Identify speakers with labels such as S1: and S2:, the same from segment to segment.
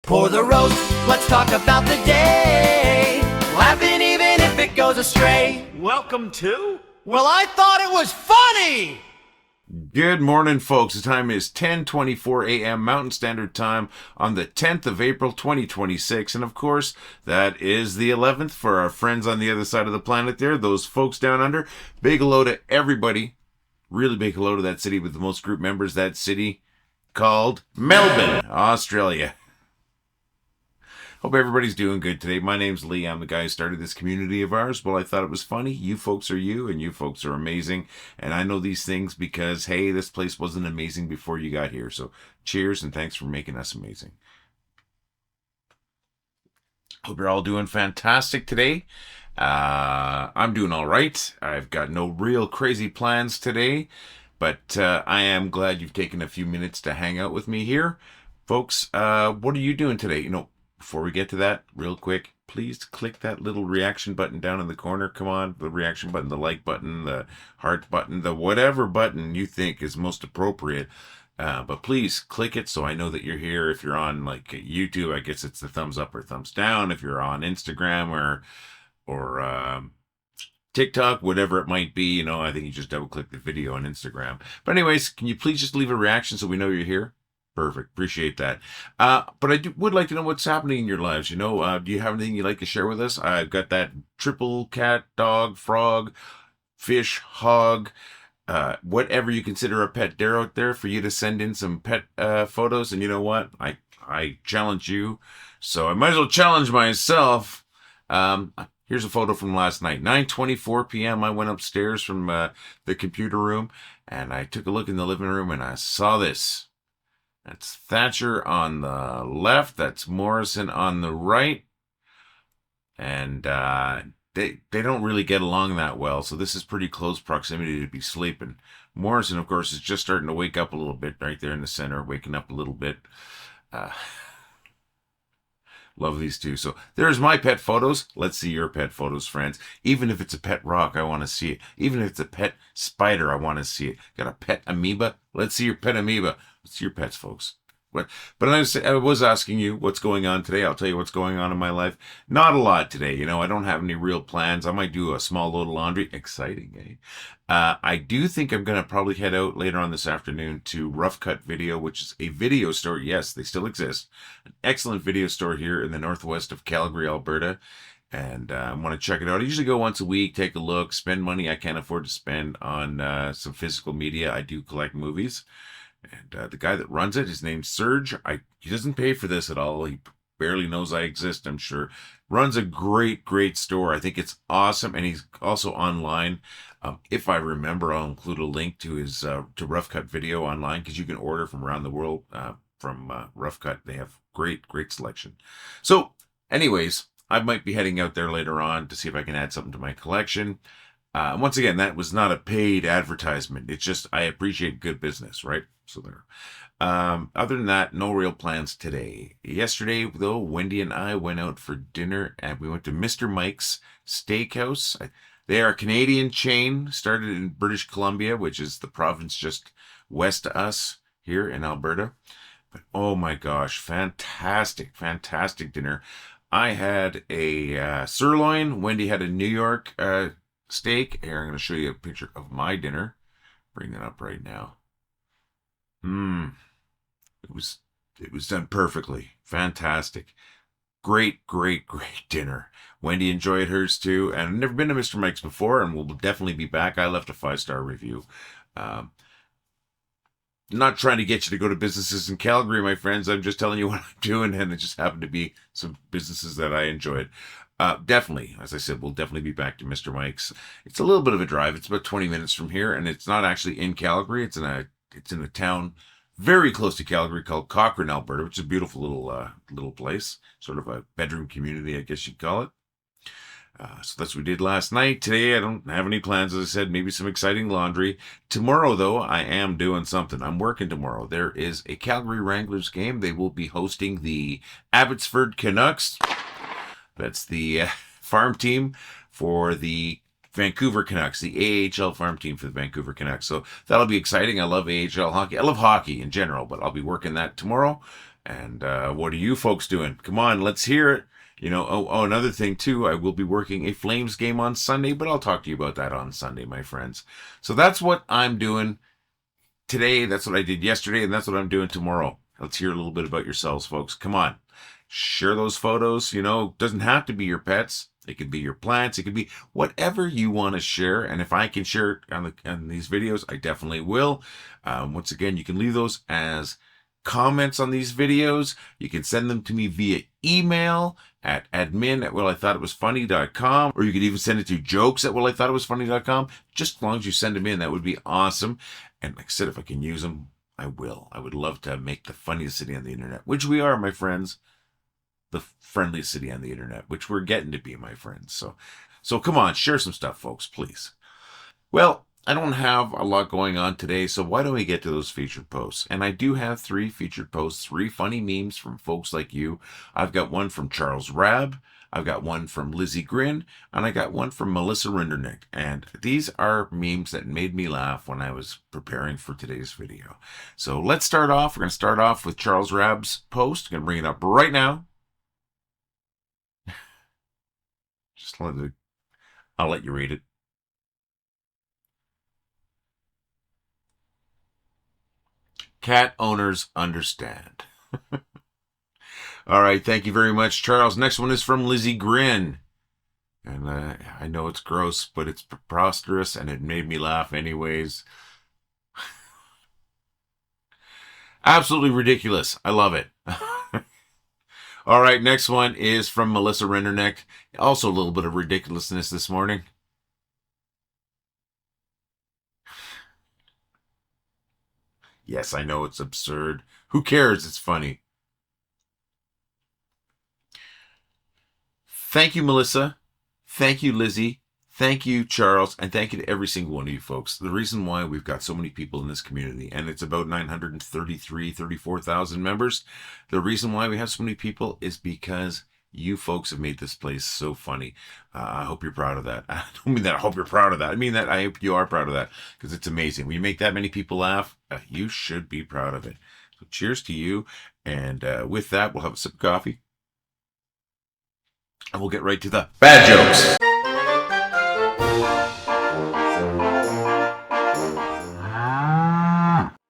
S1: Pour the roast, let's talk about the day. Laughing even if it goes astray.
S2: Welcome to?
S1: Well, I thought it was funny!
S3: Good morning, folks. The time is 10:24 a.m. Mountain Standard Time on the 10th of April, 2026. And of course, that is the 11th for our friends on the other side of the planet there, those folks down under. Big hello to everybody. Really big hello to that city with the most group members, that city called Melbourne, Australia. Hope everybody's doing good today. My name's Lee. I'm the guy who started this community of ours. Well, I thought it was funny. You folks are you, and you folks are amazing. And I know these things because, hey, this place wasn't amazing before you got here. So cheers, and thanks for making us amazing. Hope you're all doing fantastic today. I'm doing all right. I've got no real crazy plans today, but I am glad you've taken a few minutes to hang out with me here. Folks, what are you doing today? Before we get to that, real quick, please click that little reaction button down in the corner. Come on, the reaction button, the like button, the heart button, the whatever button you think is most appropriate. But please click it so I know that you're here. If you're on like YouTube, I guess it's the thumbs up or thumbs down. If you're on Instagram or TikTok, whatever it might be, I think you just double click the video on Instagram. But anyways, can you please just leave a reaction so we know you're here? Perfect. Appreciate that. But I would like to know what's happening in your lives. Do you have anything you'd like to share with us? I've got that triple cat, dog, frog, fish, hog, whatever you consider a pet dare out there for you to send in some pet photos. And you know what? I challenge you. So I might as well challenge myself. Here's a photo from last night. 9:24 p.m. I went upstairs from the computer room and I took a look in the living room and I saw this. That's Thatcher on the left. That's Morrison on the right. And they don't really get along that well. So this is pretty close proximity to be sleeping. Morrison, of course, is just starting to wake up a little bit right there in the center, waking up a little bit. Love these two. So there's my pet photos. Let's see your pet photos, friends. Even if it's a pet rock, I want to see it. Even if it's a pet spider, I want to see it. Got a pet amoeba? Let's see your pet amoeba. Let's see your pets, folks. But I was asking you what's going on today. I'll tell you what's going on in my life. Not a lot today. I don't have any real plans. I might do a small load of laundry. Exciting, eh? I do think I'm going to probably head out later on this afternoon to Rough Cut Video, which is a video store. Yes, they still exist. An excellent video store here in the northwest of Calgary, Alberta. And I want to check it out. I usually go once a week, take a look, spend money I can't afford to spend on some physical media. I do collect movies. And the guy that runs it, his name's Serge. He doesn't pay for this at all. He barely knows I exist, I'm sure. Runs a great, great store. I think it's awesome. And he's also online. If I remember, I'll include a link to his to Rough Cut Video online because you can order from around the world from Rough Cut. They have great, great selection. So anyways, I might be heading out there later on to see if I can add something to my collection. Once again, that was not a paid advertisement. It's just I appreciate good business, right? So there. Other than that, no real plans today. Yesterday, though, Wendy and I went out for dinner and we went to Mr. Mike's Steakhouse. They are a Canadian chain, started in British Columbia, which is the province just west of us here in Alberta. But oh my gosh, fantastic, fantastic dinner. I had a sirloin. Wendy had a New York steak. Here, I'm going to show you a picture of my dinner. Bring that up right now. It was done perfectly. Fantastic. Great, great, great dinner. Wendy enjoyed hers too. And I've never been to Mr. Mike's before and will definitely be back. I left a 5-star review. Not trying to get you to go to businesses in Calgary, my friends. I'm just telling you what I'm doing, and it just happened to be some businesses that I enjoyed. Definitely, as I said, we'll definitely be back to Mr. Mike's. It's a little bit of a drive. It's about 20 minutes from here, and it's not actually in Calgary. It's in a town very close to Calgary called Cochrane, Alberta, which is a beautiful little place, sort of a bedroom community, I guess you'd call it. So that's what we did last night. Today, I don't have any plans, as I said, maybe some exciting laundry. Tomorrow, though, I am doing something. I'm working tomorrow. There is a Calgary Wranglers game. They will be hosting the Abbotsford Canucks. That's the farm team for the Vancouver Canucks, the AHL farm team for the Vancouver Canucks. So that'll be exciting. I love AHL hockey. I love hockey in general, but I'll be working that tomorrow. And what are you folks doing? Come on, let's hear it. You know, another thing too, I will be working a Flames game on Sunday, but I'll talk to you about that on Sunday, my friends. So that's what I'm doing today. That's what I did yesterday, and that's what I'm doing tomorrow. Let's hear a little bit about yourselves, folks. Come on. Share those photos. You know, doesn't have to be your pets. It could be your plants. It could be whatever you want to share. And if I can share it on these videos, I definitely will. Once again, you can leave those as comments on these videos. You can send them to me via email at admin@wellithoughtitwasfunny.com, or you could even send it to jokes@wellithoughtitwasfunny.com. Just as long as you send them in, that would be awesome. And like I said, if I can use them, I will. I would love to make the funniest city on the internet, which we are, my friends. The friendliest city on the internet, which we're getting to be, my friends. So come on, share some stuff, folks, please. Well, I don't have a lot going on today, so why don't we get to those featured posts? And I do have 3 featured posts, 3 funny memes from folks like you. I've got one from Charles Rabb, I've got one from Lizzie Grin, and I got one from Melissa Rindernick. And these are memes that made me laugh when I was preparing for today's video. So let's start off. We're going to start off with Charles Rabb's post. I'm going to bring it up right now. I'll let you read it. Cat owners understand. All right, thank you very much, Charles. Next one is from Lizzie Grin. And I know it's gross, but it's preposterous, and it made me laugh anyways. Absolutely ridiculous. I love it. All right, next one is from Melissa Rinderneck. Also a little bit of ridiculousness this morning. Yes, I know it's absurd. Who cares? It's funny. Thank you, Melissa. Thank you, Lizzie. Thank you, Charles. And thank you to every single one of you folks. The reason why we've got so many people in this community, and it's about 34,000 members. The reason why we have so many people is because you folks have made this place so funny. I hope you're proud of that. I don't mean that I hope you're proud of that. I mean that I hope you are proud of that, because it's amazing. When you make that many people laugh, you should be proud of it. So cheers to you. And with that, we'll have a sip of coffee. And we'll get right to the bad jokes.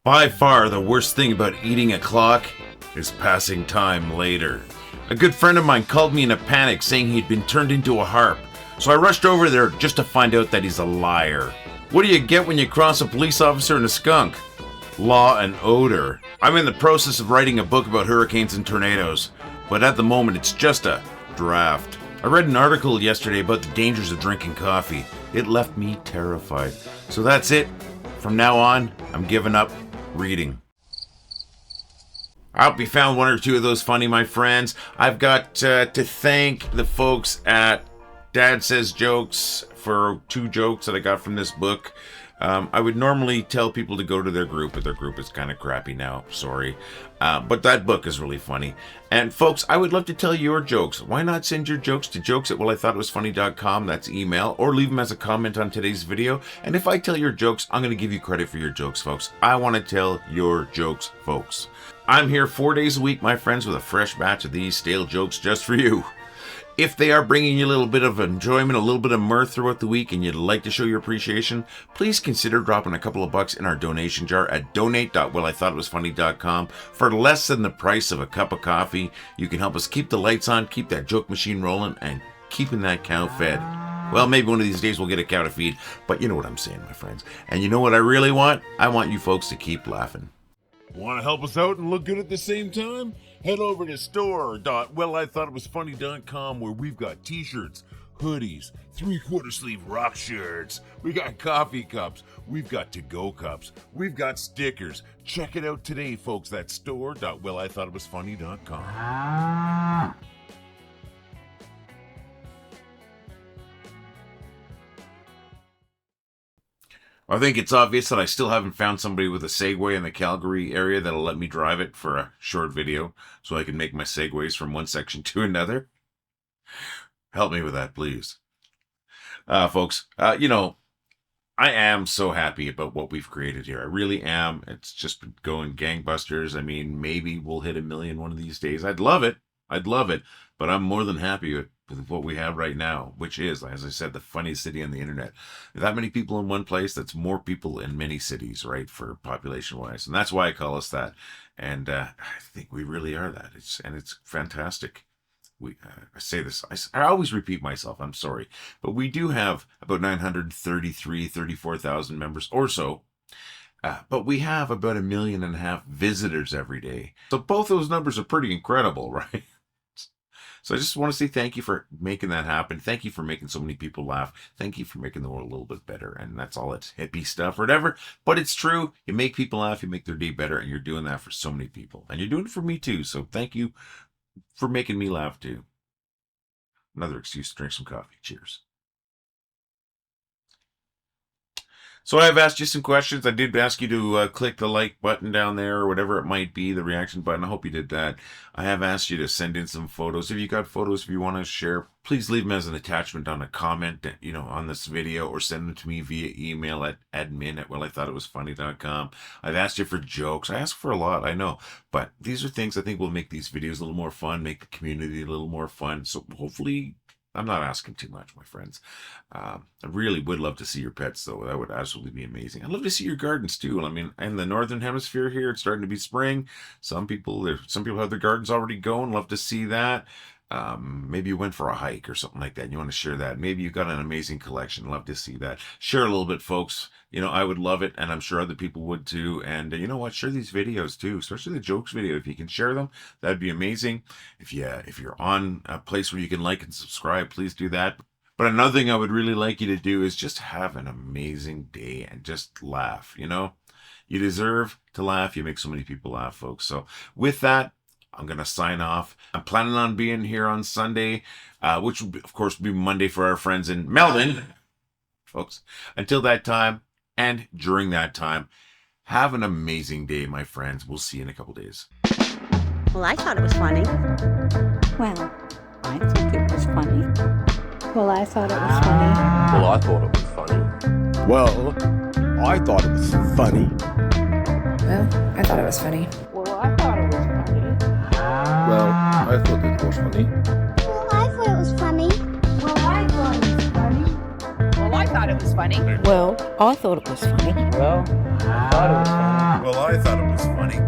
S3: By far, the worst thing about eating a clock is passing time later. A good friend of mine called me in a panic saying he'd been turned into a harp. So I rushed over there just to find out that he's a liar. What do you get when you cross a police officer and a skunk? Law and odor. I'm in the process of writing a book about hurricanes and tornadoes, but at the moment it's just a draft. I read an article yesterday about the dangers of drinking coffee. It left me terrified. So that's it. From now on, I'm giving up reading. I hope you found one or two of those funny, my friends. I've got to thank the folks at Dad Says Jokes for 2 jokes that I got from this book. I would normally tell people to go to their group, but their group is kind of crappy now. Sorry. But that book is really funny. And folks, I would love to tell your jokes. Why not send your jokes to jokes@wellithoughtitwasfunny.com. That's email. Or leave them as a comment on today's video. And if I tell your jokes, I'm going to give you credit for your jokes, folks. I want to tell your jokes, folks. I'm here 4 days a week, my friends, with a fresh batch of these stale jokes just for you. If they are bringing you a little bit of enjoyment, a little bit of mirth throughout the week, and you'd like to show your appreciation, please consider dropping a couple of bucks in our donation jar at donate.wellithoughtitwasfunny.com. For less than the price of a cup of coffee, you can help us keep the lights on, keep that joke machine rolling, and keeping that cow fed. Well, maybe one of these days we'll get a cow to feed, but you know what I'm saying, my friends. And you know what I really want? I want you folks to keep laughing. Want to help us out and look good at the same time? Head over to store.wellithoughtitwasfunny.com, where we've got t-shirts, hoodies, 3/4 sleeve rock shirts. We got coffee cups. We've got to-go cups. We've got stickers. Check it out today, folks. That's store.wellithoughtitwasfunny.com. I think it's obvious that I still haven't found somebody with a Segway in the Calgary area that'll let me drive it for a short video so I can make my Segways from one section to another. Help me with that, please. Folks, I'm I am so happy about what we've created here. I really am. It's just been going gangbusters. I mean, maybe we'll hit 1 million one of these days. I'd love it. I'd love it. But I'm more than happy with what we have right now, which is, as I said, the funniest city on the internet. That many people in one place, that's more people in many cities, right, for population-wise. And that's why I call us that. And I think we really are that. It's fantastic. I say this, I always repeat myself, I'm sorry, but we do have about 34,000 members or so, but we have about 1.5 million visitors every day. So both those numbers are pretty incredible, right? So I just want to say thank you for making that happen. Thank you for making so many people laugh. Thank you for making the world a little bit better. And that's all it's hippie stuff or whatever. But it's true. You make people laugh, you make their day better, and you're doing that for so many people. And you're doing it for me too. So thank you for making me laugh too. Another excuse to drink some coffee. Cheers. So I've asked you some questions. I did ask you to click the like button down there or whatever it might be, the reaction button. I hope you did that. I have asked you to send in some photos. If you got photos, if you want to share, please leave them as an attachment on a comment, on this video, or send them to me via email at admin@wellithoughitwasfunny.com. I've asked you for jokes. I ask for a lot, I know, but these are things I think will make these videos a little more fun, make the community a little more fun. So hopefully, I'm not asking too much, my friends. I really would love to see your pets, though. That would absolutely be amazing. I'd love to see your gardens, too. I mean, in the northern hemisphere here, it's starting to be spring. Some people have their gardens already going. Love to see that. Maybe you went for a hike or something like that, and you want to share that. Maybe you've got an amazing collection. Love to see that. Share a little bit, folks. I would love it, and I'm sure other people would too. And you know what? Share these videos too, especially the jokes video. If you can share them, that'd be amazing. If you're on a place where you can like and subscribe, please do that. But another thing I would really like you to do is just have an amazing day and just laugh. You deserve to laugh. You make so many people laugh, folks. So with that, I'm going to sign off. I'm planning on being here on Sunday, which will, of course, be Monday for our friends in Melbourne. Folks, until that time and during that time, have an amazing day, my friends. We'll see you in a couple days.
S2: Well, I thought it was funny.
S4: Well, I think it was funny.
S5: Well, I thought it was funny.
S6: Well, I thought it was funny.
S7: Well, I thought it was funny.
S8: Well, I thought it was funny.
S5: Well, I thought it was funny.
S7: Well, I thought it was funny.
S2: Well, I thought it was funny.
S5: Well, I thought it was funny.
S8: Well, I thought it was funny.
S4: Well, I thought it was funny.
S6: Well, I thought it was funny.
S3: Well, I thought it was funny.